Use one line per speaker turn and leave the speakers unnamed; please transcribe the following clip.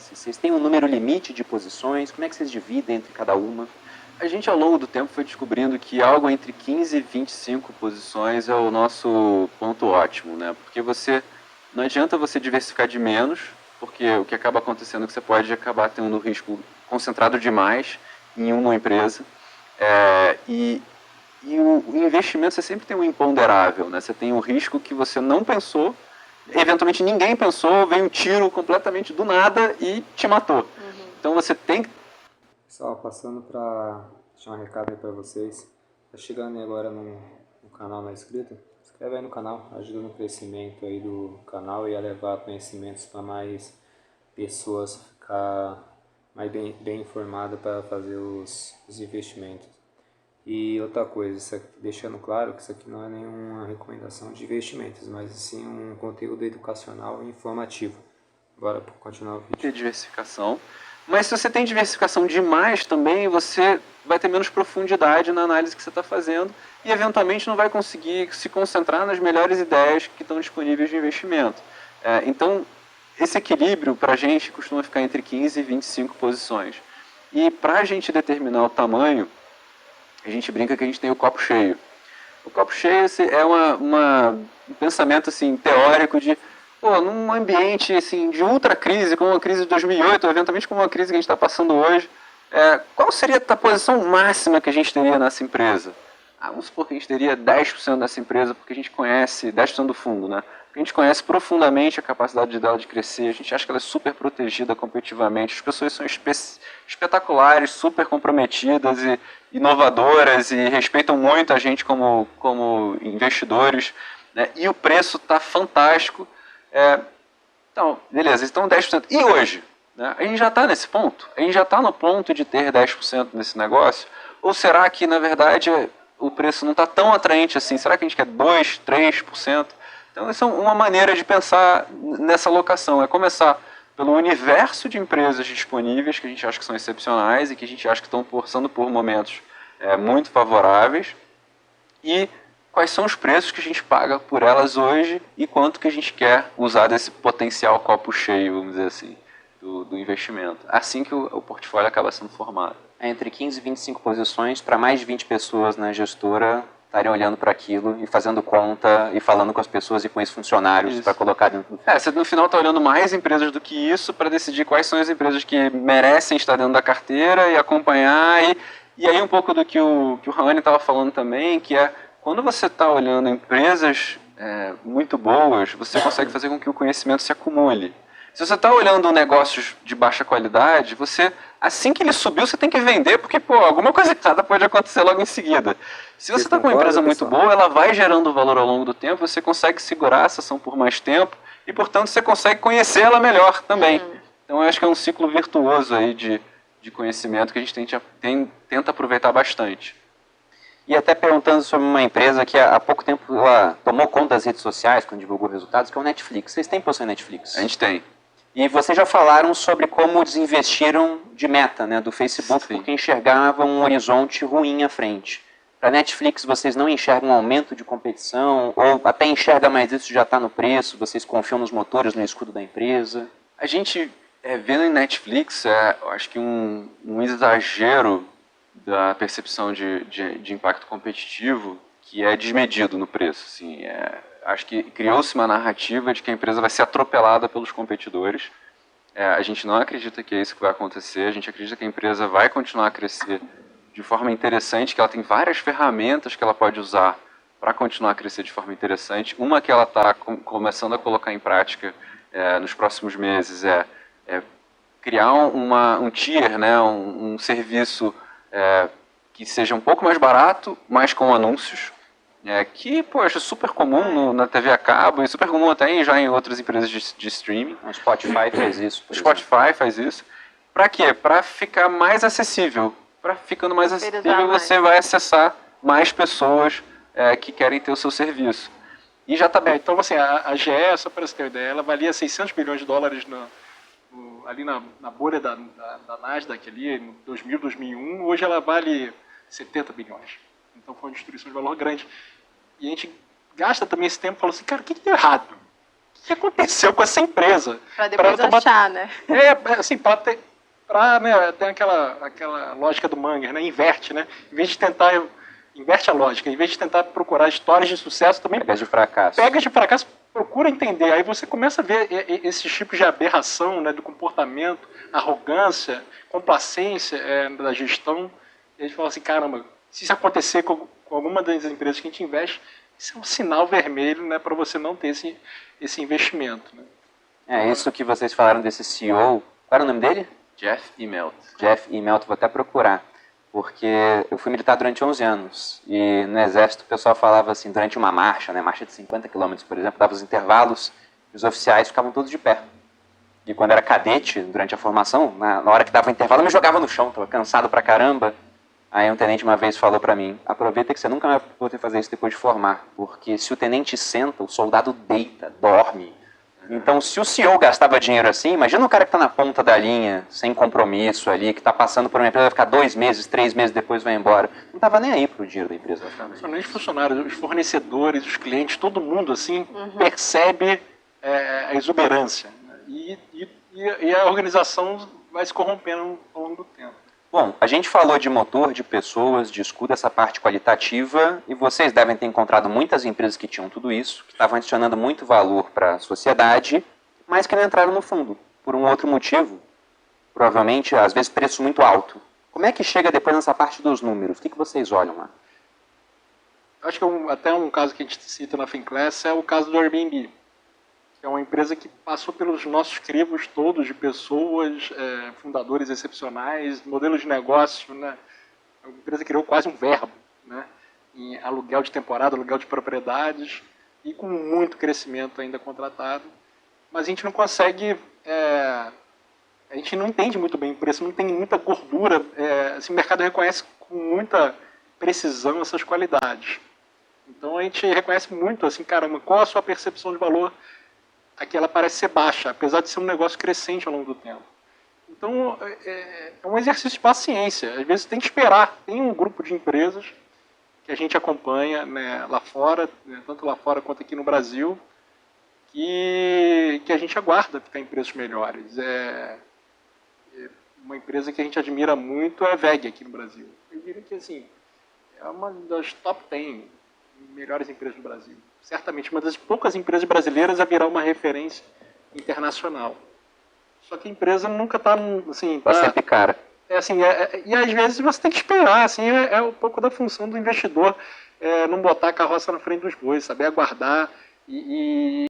agências? Vocês têm um número limite de posições? Como é que vocês dividem entre cada uma?
A gente, ao longo do tempo, foi descobrindo que algo entre 15 e 25 posições é o nosso ponto ótimo, né? Porque não adianta você diversificar de menos, porque o que acaba acontecendo é que você pode acabar tendo um risco concentrado demais em uma empresa. E o investimento, você sempre tem um imponderável, né? Você tem um risco que você não pensou, eventualmente ninguém pensou, vem um tiro completamente do nada e te matou. Então você tem que...
Pessoal, passando para deixar um recado aí para vocês. Tá chegando aí agora no canal não inscrito? Se inscreve aí no canal, ajuda no crescimento aí do canal e a levar conhecimentos para mais pessoas, ficar mais bem informada para fazer os investimentos. E outra coisa, isso aqui, deixando claro que isso aqui não é nenhuma recomendação de investimentos, mas sim um conteúdo educacional e informativo. Bora continuar o vídeo.
Ter diversificação, mas se você tem diversificação demais também, você vai ter menos profundidade na análise que você está fazendo e eventualmente não vai conseguir se concentrar nas melhores ideias que estão disponíveis de investimento. Então, esse equilíbrio para a gente costuma ficar entre 15 e 25 posições. E para a gente determinar o tamanho, a gente brinca que a gente tem o copo cheio. O copo cheio é um pensamento assim, teórico de, num ambiente assim, de ultra crise, como a crise de 2008, ou eventualmente como a crise que a gente está passando hoje, qual seria a posição máxima que a gente teria nessa empresa? Vamos supor que a gente teria 10% dessa empresa, porque a gente conhece, 10% do fundo, né? Porque a gente conhece profundamente a capacidade dela de crescer, a gente acha que ela é super protegida competitivamente, as pessoas são espetaculares, super comprometidas e inovadoras e respeitam muito a gente como investidores, né? E o preço está fantástico. Então, beleza, então 10%. E hoje? Né? A gente já está nesse ponto? A gente já está no ponto de ter 10% nesse negócio? Ou será que, na verdade, o preço não está tão atraente assim? Será que a gente quer 2%, 3%? Então, essa é uma maneira de pensar nessa alocação. É começar pelo universo de empresas disponíveis que a gente acha que são excepcionais e que a gente acha que estão passando por momentos muito favoráveis. E quais são os preços que a gente paga por elas hoje e quanto que a gente quer usar desse potencial copo cheio, vamos dizer assim, do investimento. Assim que o portfólio acaba sendo formado.
Entre 15 e 25 posições para mais de 20 pessoas na gestora estarem olhando para aquilo e fazendo conta e falando com as pessoas e com os funcionários para colocar dentro do...
Você no final está olhando mais empresas do que isso para decidir quais são as empresas que merecem estar dentro da carteira e acompanhar. E aí um pouco do que o Raoni estava falando também, que é quando você está olhando empresas muito boas, você consegue fazer com que o conhecimento se acumule. Se você está olhando negócios de baixa qualidade, assim que ele subiu, você tem que vender, porque alguma coisa errada pode acontecer logo em seguida. Se você está com uma empresa muito boa, ela vai gerando valor ao longo do tempo, você consegue segurar essa ação por mais tempo e, portanto, você consegue conhecê-la melhor também. Então, eu acho que é um ciclo virtuoso aí de conhecimento que a gente tenta aproveitar bastante.
E até perguntando sobre uma empresa que há pouco tempo ela tomou conta das redes sociais, quando divulgou resultados, que é o Netflix. Vocês têm posição em Netflix?
A gente tem.
E vocês já falaram sobre como desinvestiram de Meta, né, do Facebook,
Sim.
porque enxergavam um horizonte ruim à frente. Para a Netflix, vocês não enxergam um aumento de competição? Ou até enxerga, mas isso já está no preço? Vocês confiam nos motores, no escudo da empresa?
A gente, vendo em Netflix, eu acho que um exagero da percepção de impacto competitivo que é desmedido no preço. Assim, acho que criou-se uma narrativa de que a empresa vai ser atropelada pelos competidores. A gente não acredita que é isso que vai acontecer, a gente acredita que a empresa vai continuar a crescer de forma interessante, que ela tem várias ferramentas que ela pode usar para continuar a crescer de forma interessante. Uma que ela está começando a colocar em prática nos próximos meses é criar um tier, né, um serviço que seja um pouco mais barato, mas com anúncios, que, poxa, é super comum na TV a cabo e super comum até já em outras empresas de streaming.
O Spotify faz isso.
O Spotify faz isso. Para quê? Para ficar mais acessível. Para ficando mais acessível, você vai acessar mais pessoas que querem ter o seu serviço. E já está bem.
Então, assim, a GE, só para você ter uma ideia, ela valia 600 bilhões de dólares ali na bolha da Nasdaq, ali, em 2000, 2001. Hoje ela vale 70 bilhões. Então foi uma destruição de valor grande. E a gente gasta também esse tempo falando assim, cara, o que deu errado? que aconteceu com essa empresa.
Para depois achar, né?
Assim, tem aquela lógica do Munger, né? Inverte, né? Em vez de tentar... Inverte a lógica. Em vez de tentar procurar histórias de sucesso, também...
Pegas de fracasso.
Pegas de fracasso, procura entender. Aí você começa a ver esses tipos de aberração, né? Do comportamento, arrogância, complacência da gestão. E a gente fala assim, caramba, se isso acontecer com alguma das empresas que a gente investe, isso é um sinal vermelho, né? Para você não ter esse investimento, né?
Isso que vocês falaram desse CEO. Qual era o nome dele?
Jeff Immelt.
Jeff Immelt, vou até procurar. Porque eu fui militar durante 11 anos. E no exército o pessoal falava assim, durante uma marcha, né, marcha de 50 km, por exemplo, dava os intervalos, e os oficiais ficavam todos de pé. E quando era cadete, durante a formação, na hora que dava o intervalo, eu me jogava no chão, estava cansado pra caramba. Aí um tenente uma vez falou pra mim, aproveita que você nunca vai poder fazer isso depois de formar, porque se o tenente senta, o soldado deita, dorme. Então, se o CEO gastava dinheiro assim, imagina um cara que está na ponta da linha, sem compromisso ali, que está passando por uma empresa, vai ficar 2 meses, 3 meses depois vai embora. Não estava nem aí pro dinheiro da empresa.
Não nem os funcionários, os fornecedores, os clientes, todo mundo assim percebe a exuberância. E a organização vai se corrompendo ao longo do tempo.
Bom, a gente falou de motor, de pessoas, de escudo, essa parte qualitativa, e vocês devem ter encontrado muitas empresas que tinham tudo isso, que estavam adicionando muito valor para a sociedade, mas que não entraram no fundo, por um outro motivo, provavelmente, às vezes, preço muito alto. Como é que chega depois nessa parte dos números? O que vocês olham lá?
Acho que até um caso que a gente cita na Finclass é o caso do Airbnb. É uma empresa que passou pelos nossos crivos todos de pessoas, fundadores excepcionais, modelos de negócio, né? A empresa criou quase um verbo, né? Em aluguel de temporada, aluguel de propriedades, e com muito crescimento ainda contratado. Mas a gente não consegue... a gente não entende muito bem o preço, não tem muita gordura. Assim, o mercado reconhece com muita precisão essas qualidades. Então a gente reconhece muito, assim, caramba, qual a sua percepção de valor? Aqui ela parece ser baixa, apesar de ser um negócio crescente ao longo do tempo. Então, é um exercício de paciência. Às vezes tem que esperar. Tem um grupo de empresas que a gente acompanha, né, lá fora, né, tanto lá fora quanto aqui no Brasil, que a gente aguarda ficar em preços melhores. Uma empresa que a gente admira muito é a VEG aqui no Brasil. Eu diria que assim, é uma das top 10 melhores empresas do Brasil. Certamente uma das poucas empresas brasileiras a virar uma referência internacional. Só que a empresa nunca está assim,
Tá sempre cara.
E às vezes você tem que esperar, assim, é um pouco da função do investidor, não botar a carroça na frente dos bois, saber aguardar e